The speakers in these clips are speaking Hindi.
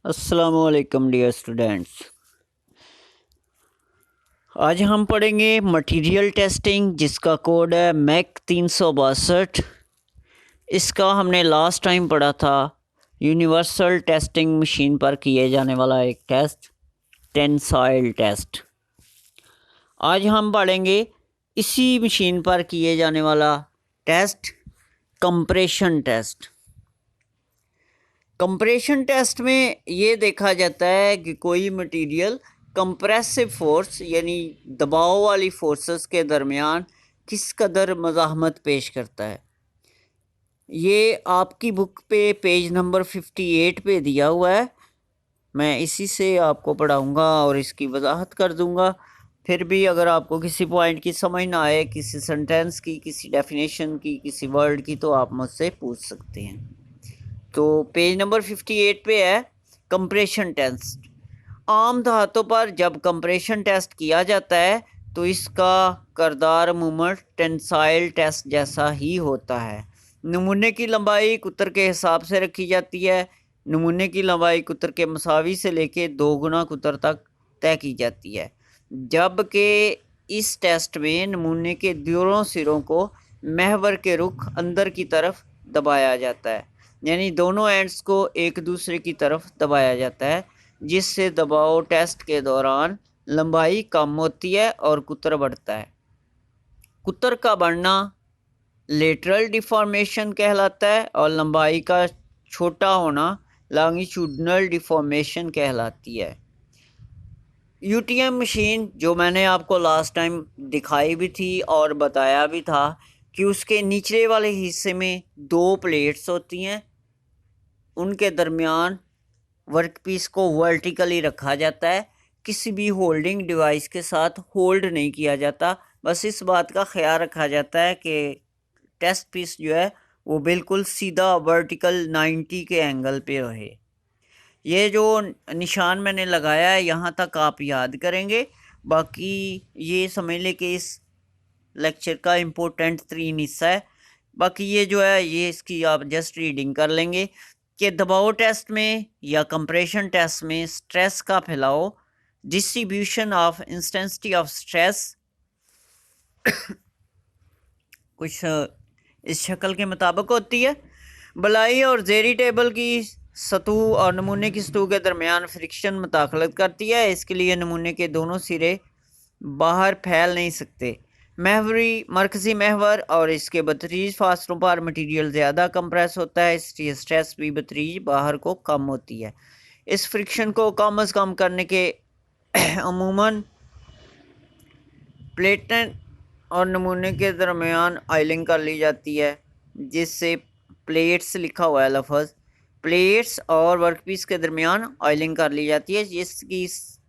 अस्सलामुअलैकुम डियर स्टूडेंट्स। आज हम पढ़ेंगे मटेरियल टेस्टिंग, जिसका कोड है मैक 362। इसका हमने लास्ट टाइम पढ़ा था यूनिवर्सल टेस्टिंग मशीन पर किए जाने वाला एक टेस्ट, टेंसाइल टेस्ट। आज हम पढ़ेंगे इसी मशीन पर किए जाने वाला test, compression test. Compression test में ये देखा जाता है कि कोई मटेरियल कंप्रेसिव फोर्स यानी दबाव वाली फोर्सेस के दरमियान किस कदर मज़ाहमत पेश करता है। ये आपकी बुक पे पेज नंबर 58 पे दिया हुआ है। मैं इसी से आपको पढ़ाऊँगा और इसकी वजाहत कर दूँगा। फिर भी अगर आपको किसी पॉइंट की समझ ना आए, किसी सेंटेंस की, किसी डेफिनेशन की, किसी वर्ड की, तो आप मुझसे पूछ सकते हैं। तो पेज नंबर 58 पे है कंप्रेशन टेस्ट। आम धातों पर जब कंप्रेशन टेस्ट किया जाता है तो इसका करदार अमूमन टेंसाइल टेस्ट जैसा ही होता है। नमूने की लंबाई कुतर के हिसाब से रखी जाती है। नमूने की लंबाई कुतर के मसावी से लेके 2 गुना कुतर तक तय की जाती है, जबकि इस टेस्ट में नमूने के दोनों सिरों को महवर के रुख अंदर की तरफ दबाया जाता है, यानी दोनों एंड्स को एक दूसरे की तरफ दबाया जाता है, जिससे दबाव टेस्ट के दौरान लंबाई कम होती है और कुतर बढ़ता है। कुतर का बढ़ना लेटरल डिफॉर्मेशन कहलाता है और लंबाई का छोटा होना लॉन्गिट्यूडनल डिफॉर्मेशन कहलाती है। यूटीएम मशीन जो मैंने आपको लास्ट टाइम दिखाई भी थी और बताया भी था कि उसके निचले वाले हिस्से में 2 प्लेट्स होती हैं। उनके दरमियान वर्कपीस को वर्टिकली रखा जाता है। किसी भी होल्डिंग डिवाइस के साथ होल्ड नहीं किया जाता। बस इस बात का ख्याल रखा जाता है कि टेस्ट पीस जो है वो बिल्कुल सीधा वर्टिकल 90 के एंगल पे रहे। ये जो निशान मैंने लगाया है यहाँ तक आप याद करेंगे। बाकी ये समझ लें कि इस लेक्चर का इम्पोर्टेंट 3 हिस्सा है। बाकी ये जो है ये इसकी आप जस्ट रीडिंग कर लेंगे कि दबाव टेस्ट में या कंप्रेशन टेस्ट में स्ट्रेस का फैलाव, distribution of intensity of stress कुछ इस शक्ल के मुताबिक होती है। बलाई और जेरी टेबल की सतह और नमूने की सतह के दरमियान फ्रिक्शन मुदाखलत करती है। इसके लिए नमूने के दोनों सिरे बाहर फैल नहीं सकते। महवरी मरकज़ी महवर और इसके बतरीज फासलों पर मटेरियल ज़्यादा कंप्रेस होता है, इसलिए स्ट्रेस भी बतरीज बाहर को कम होती है। इस फ्रिक्शन को कम अज़ कम करने के अमूमन प्लेटन और नमूने के दरमियान ऑयलिंग कर ली जाती है, जिससे प्लेट्स लिखा हुआ है लफ्ज़, प्लेट्स और वर्कपीस के दरमियान ऑयलिंग कर ली जाती है,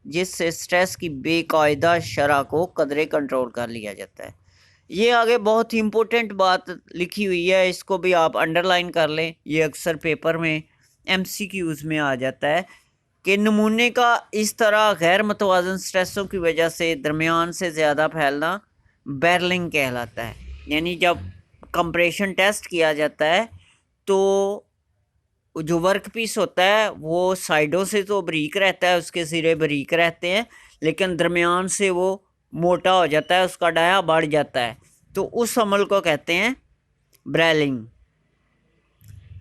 जिससे स्ट्रेस की बेकायदा शरह को कदरे कंट्रोल कर लिया जाता है। ये आगे बहुत ही इम्पोर्टेंट बात लिखी हुई है, इसको भी आप अंडरलाइन कर लें। ये अक्सर पेपर में MCQs में आ जाता है कि नमूने का इस तरह गैर मतवाज़न स्ट्रेसों की वजह से दरमियान से ज़्यादा फैलना बैरलिंग कहलाता है। यानी जब कंप्रेशन टेस्ट किया जाता है तो जो वर्क पीस होता है वो साइडों से तो बारीक रहता है, उसके सिरे बारीक रहते हैं, लेकिन दरमियान से वो मोटा हो जाता है, उसका डाया बढ़ जाता है। तो उस अमल को कहते हैं ब्रेलिंग।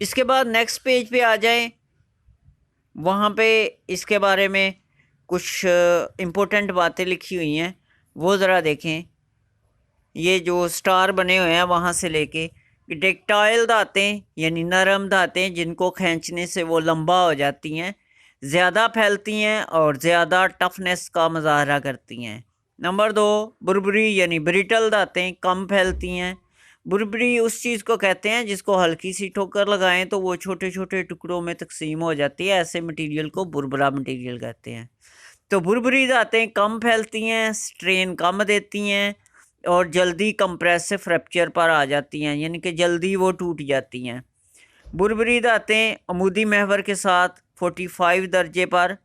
इसके बाद नेक्स्ट पेज पे आ जाएं, वहाँ पे इसके बारे में कुछ इम्पोर्टेंट बातें लिखी हुई हैं, वो ज़रा देखें। ये जो स्टार बने हुए हैं वहाँ से लेके टेक्टाइल धातें यानी नरम धातें, जिनको खींचने से वो लंबा हो जाती हैं, ज़्यादा फैलती हैं और ज़्यादा टफनेस का मुजाहरा करती हैं। नंबर 2, बुरबुरी यानी ब्रिटल धातें कम फैलती हैं। बुरबुरी उस चीज़ को कहते हैं जिसको हल्की सी ठोकर लगाएं तो वो छोटे छोटे टुकड़ों में तकसीम हो जाती है, ऐसे मटेरियल को बुरबुरा मटेरियल कहते हैं। तो बुरबुरी धातें कम फैलती हैं, स्ट्रेन कम देती हैं और जल्दी कंप्रेसिव फ्रैक्चर पर आ जाती हैं, यानी कि जल्दी वो टूट जाती हैं। बुरबुरी धातें अमूदी महवर के साथ 45 दर्जे पर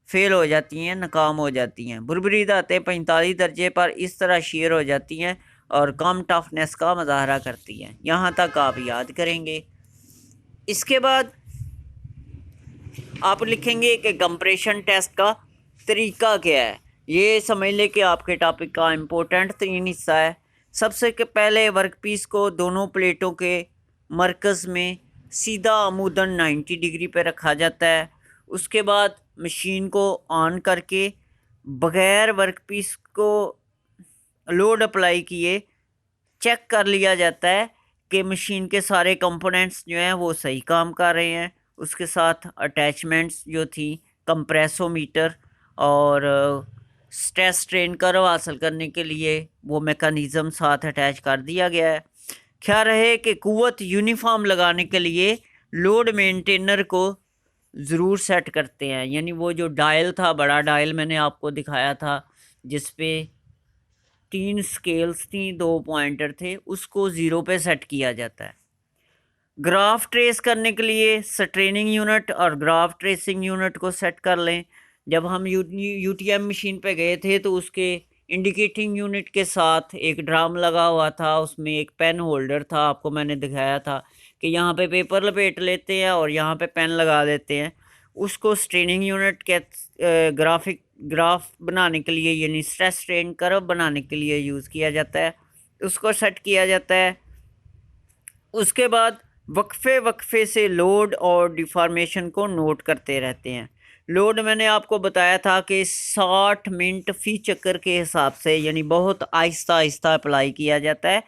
फेल हो जाती हैं, नाकाम हो जाती हैं। बुरबुरी धातें 45 दर्जे पर इस तरह शेयर हो जाती हैं और कम टफनेस का मुजाहरा करती हैं। यहाँ तक आप याद करेंगे। इसके बाद आप लिखेंगे कि कंप्रेशन टेस्ट का तरीका क्या है। ये समझ ले कि आपके टॉपिक का इम्पोर्टेंट 3 हिस्सा है। सबसे के पहले वर्कपीस को दोनों प्लेटों के मरकज़ में सीधा आमूदन 90 डिग्री पे रखा जाता है। उसके बाद मशीन को ऑन करके बग़ैर वर्कपीस को लोड अप्लाई किए चेक कर लिया जाता है कि मशीन के सारे कंपोनेंट्स जो हैं वो सही काम कर रहे हैं। उसके साथ अटैचमेंट्स जो थी कंप्रेसोमीटर और स्ट्रेस स्ट्रेन कर्व हासिल करने के लिए वो मेकानिज़म साथ अटैच कर दिया गया है। ख्याल रहे कि कुव्वत यूनिफॉर्म लगाने के लिए लोड मेंटेनर को ज़रूर सेट करते हैं, यानी वो जो डायल था, बड़ा डायल मैंने आपको दिखाया था जिस पे 3 स्केल्स थी, 2 पॉइंटर थे, उसको 0 पे सेट किया जाता है। ग्राफ ट्रेस करने के लिए स्ट्रेनिंग यूनिट और ग्राफ ट्रेसिंग यूनिट को सेट कर लें। जब हम यूटीएम मशीन पे गए थे तो उसके इंडिकेटिंग यूनिट के साथ एक ड्रम लगा हुआ था, उसमें एक पेन होल्डर था। आपको मैंने दिखाया था कि यहाँ पे पेपर लपेट लेते हैं और यहाँ पे पेन लगा देते हैं। उसको स्ट्रेनिंग यूनिट के ग्राफ बनाने के लिए यानी स्ट्रेस स्ट्रेन कर्व बनाने के लिए यूज़ किया जाता है, उसको सेट किया जाता है। उसके बाद वक्फे से लोड और डिफॉर्मेशन को नोट करते रहते हैं। लोड मैंने आपको बताया था कि 60 मिनट फ़ी चक्कर के हिसाब से, यानी बहुत आहिस्ता आहिस्ता अप्लाई किया जाता है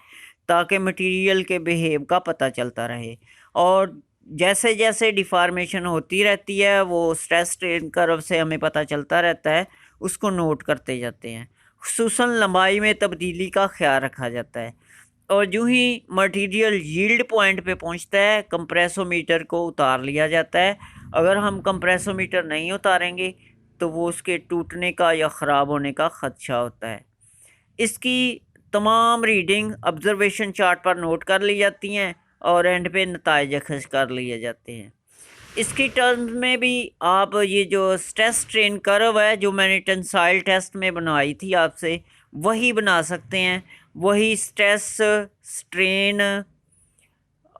ताकि मटेरियल के बिहेव का पता चलता रहे। और जैसे जैसे डिफॉर्मेशन होती रहती है वो स्ट्रेस स्ट्रेन कर्व से हमें पता चलता रहता है, उसको नोट करते जाते हैं। खुसूसन लंबाई में तब्दीली का ख्याल रखा जाता है। और यूँ ही मटेरियल यील्ड पॉइंट पे पहुंचता है कंप्रेसोमीटर को उतार लिया जाता है। अगर हम कंप्रेसोमीटर नहीं उतारेंगे तो वो उसके टूटने का या ख़राब होने का ख़दशा होता है। इसकी तमाम रीडिंग ऑब्जर्वेशन चार्ट पर नोट कर ली जाती हैं और एंड पे नताइज अखज़ कर लिए जाते हैं। इसकी टर्म्स में भी आप ये जो स्ट्रेस स्ट्रेन कर्व है जो मैंने टेंसाइल टेस्ट में बनवाई थी आपसे, वही बना सकते हैं। वही stress strain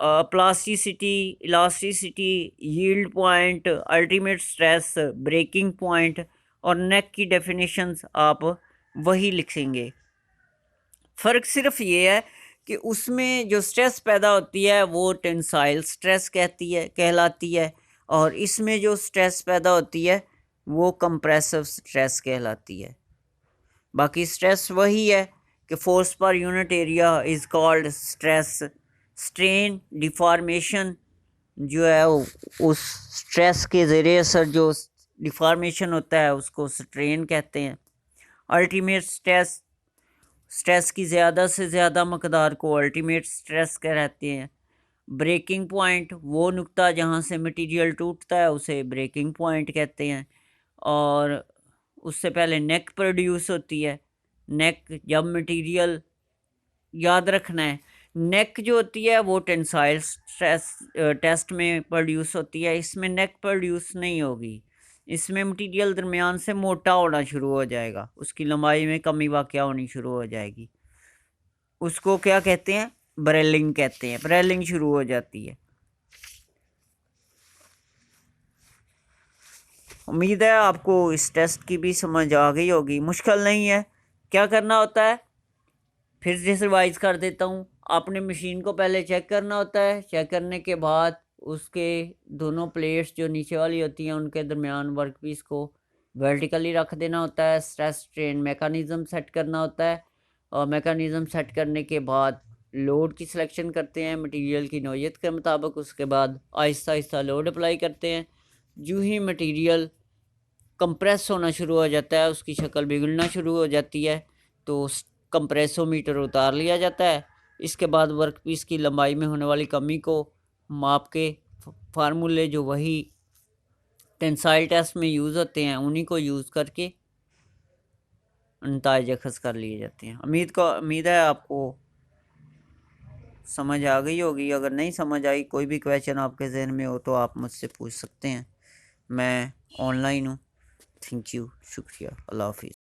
plasticity elasticity yield point ultimate stress breaking point और नेक की डेफिनेशंस आप वही लिखेंगे। फ़र्क सिर्फ ये है कि उसमें जो स्ट्रेस पैदा होती है वो टेंसाइल स्ट्रेस कहलाती है और इसमें जो स्ट्रेस पैदा होती है वो कंप्रेसिव स्ट्रेस कहलाती है। बाकी स्ट्रेस वही है कि force per unit area is called stress. Strain deformation जो है उस स्ट्रेस के ज़रिए असर जो डिफॉर्मेशन होता है उसको स्ट्रेन कहते हैं। अल्टीमेट स्ट्रेस की ज़्यादा से ज़्यादा मकदार को अल्टीमेट स्ट्रेस कहते हैं। ब्रेकिंग पॉइंट वो नुक्ता जहाँ से मटेरियल टूटता है उसे ब्रेकिंग पॉइंट कहते हैं। और उससे पहले नेक प्रोड्यूस होती है। नेक जब मटेरियल, याद रखना है, नेक जो होती है वो टेंसाइल स्ट्रेस टेस्ट में प्रोड्यूस होती है, इसमें नेक प्रोड्यूस नहीं होगी। इसमें मटेरियल दरमियान से मोटा होना शुरू हो जाएगा, उसकी लंबाई में कमी वाक़या होनी शुरू हो जाएगी। उसको क्या कहते हैं? ब्रेलिंग कहते हैं। ब्रेलिंग शुरू हो जाती है। उम्मीद है आपको इस टेस्ट की भी समझ आ गई होगी। मुश्किल नहीं है। क्या करना होता है फिर से रिवाइज कर देता हूँ। आपने मशीन को पहले चेक करना होता है। चेक करने के बाद उसके दोनों प्लेट्स जो नीचे वाली होती हैं उनके दरमियान वर्कपीस को वर्टिकली रख देना होता है। स्ट्रेस स्ट्रेन मेकानिज़म सेट करना होता है और मेकानिज़म सेट करने के बाद लोड की सिलेक्शन करते हैं मटेरियल की नौयत के मुताबिक। उसके बाद आहिस्ता आहिस्ता लोड अप्लाई करते हैं। यूँ ही मटेरियल कंप्रेस होना शुरू हो जाता है, उसकी शक्ल बिगड़ना शुरू हो जाती है तो कंप्रेसोमीटर उतार लिया जाता है। इसके बाद वर्कपीस की लंबाई में होने वाली कमी को माप के फार्मूले जो वही टेंसाइल टेस्ट में यूज़ होते हैं उन्हीं को यूज़ करके नताइज अखज़ कर लिए जाते हैं। उम्मीद है आपको समझ आ गई होगी। अगर नहीं समझ आई, कोई भी क्वेश्चन आपके जहन में हो तो आप मुझसे पूछ सकते हैं। मैं ऑनलाइन हूँ। थैंक यू, शुक्रिया, अल्लाह हाफिज़।